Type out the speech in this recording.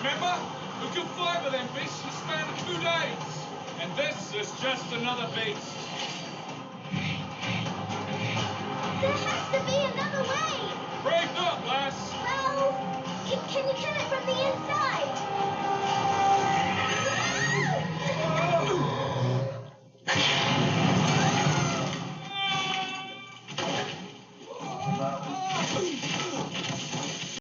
Remember? We killed 5 of them beasts in the span of 2 days. And this is just another beast. There has to be another way! Brave up, lass!